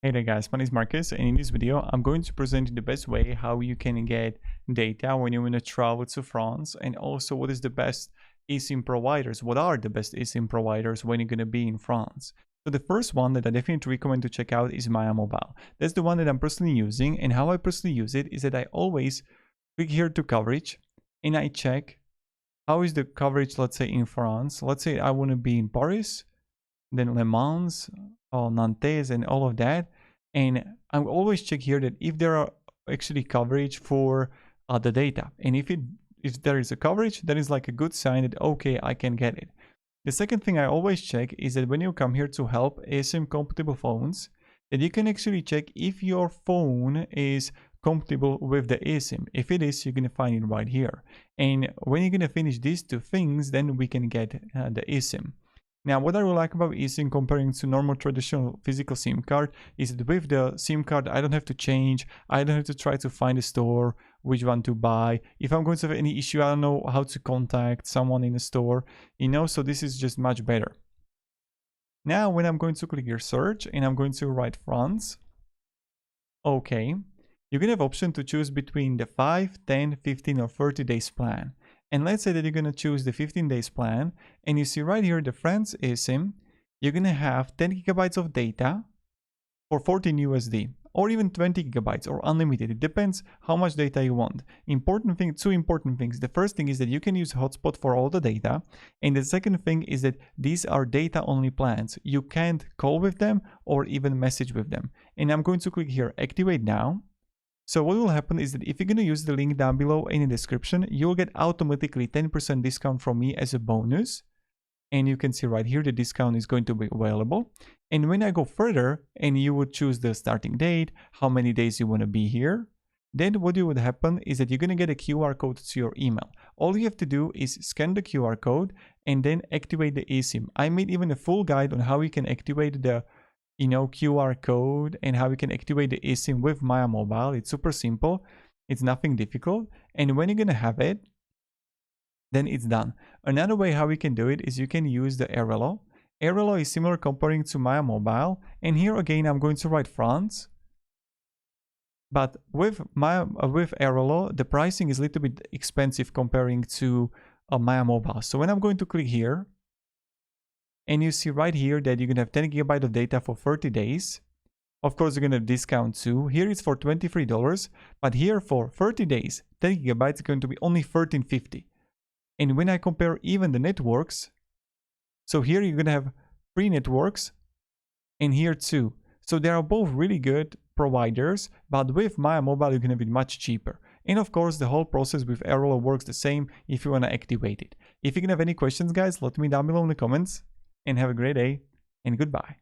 Hey there guys, my name is Marcus, and in this video I'm going to present you the best way how you can get data when you want to travel to France, and also what is the best eSIM providers, what are the best eSIM providers when you're going to be in France. So the first one that I definitely recommend to check out is Maya Mobile. That's the one that I'm personally using, and how I personally use it is that I always click here to coverage and I check how is the coverage, let's say in France. Let's say I want to be in Paris, then Le Mans or Nantes and all of that. And I always check here that if there are actually coverage for the data. And if there is a coverage, that is like a good sign that, okay, I can get it. The second thing I always check is that when you come here to help eSIM compatible phones, that you can actually check if your phone is compatible with the eSIM. If it is, you're going to find it right here. And when you're going to finish these two things, then we can get the eSIM. Now, what I really like about eSIM comparing to normal traditional physical SIM card is that with the SIM card, I don't have to change. I don't have to try to find a store, which one to buy. If I'm going to have any issue, I don't know how to contact someone in the store, so this is just much better. Now, when I'm going to click here search and I'm going to write France, okay, you're going to have option to choose between the 5, 10, 15 or 30 days plan. And let's say that you're going to choose the 15 days plan, and you see right here the France eSIM, you're going to have 10 gigabytes of data for 14 USD, or even 20 gigabytes or unlimited. It depends how much data you want. Two important things. The first thing is that you can use hotspot for all the data. And the second thing is that these are data only plans. You can't call with them or even message with them. And I'm going to click here, activate now. So what will happen is that if you're going to use the link down below in the description, you'll get automatically 10% discount from me as a bonus. And you can see right here, the discount is going to be available. And when I go further and you would choose the starting date, how many days you want to be here, then what would happen is that you're going to get a QR code to your email. All you have to do is scan the QR code and then activate the eSIM. I made even a full guide on how you can activate the QR code and how you can activate the eSIM with Maya Mobile. It's super simple. It's nothing difficult. And when you're going to have it, then it's done. Another way how we can do it is you can use the Airalo. Airalo is similar comparing to Maya Mobile. And here again, I'm going to write France. But with Airalo, the pricing is a little bit expensive comparing to Maya Mobile. So when I'm going to click here, and you see right here that you're going to have 10 gigabytes of data for 30 days. Of course, you're going to have discount too. Here it's for $23, but here for 30 days, 10 gigabytes is going to be only $13.50. And when I compare even the networks, so here you're going to have 3 networks, and here too. So they are both really good providers, but with Maya Mobile, you're going to be much cheaper. And of course, the whole process with Airalo works the same if you want to activate it. If you're going to have any questions, guys, let me down below in the comments. And have a great day, and goodbye.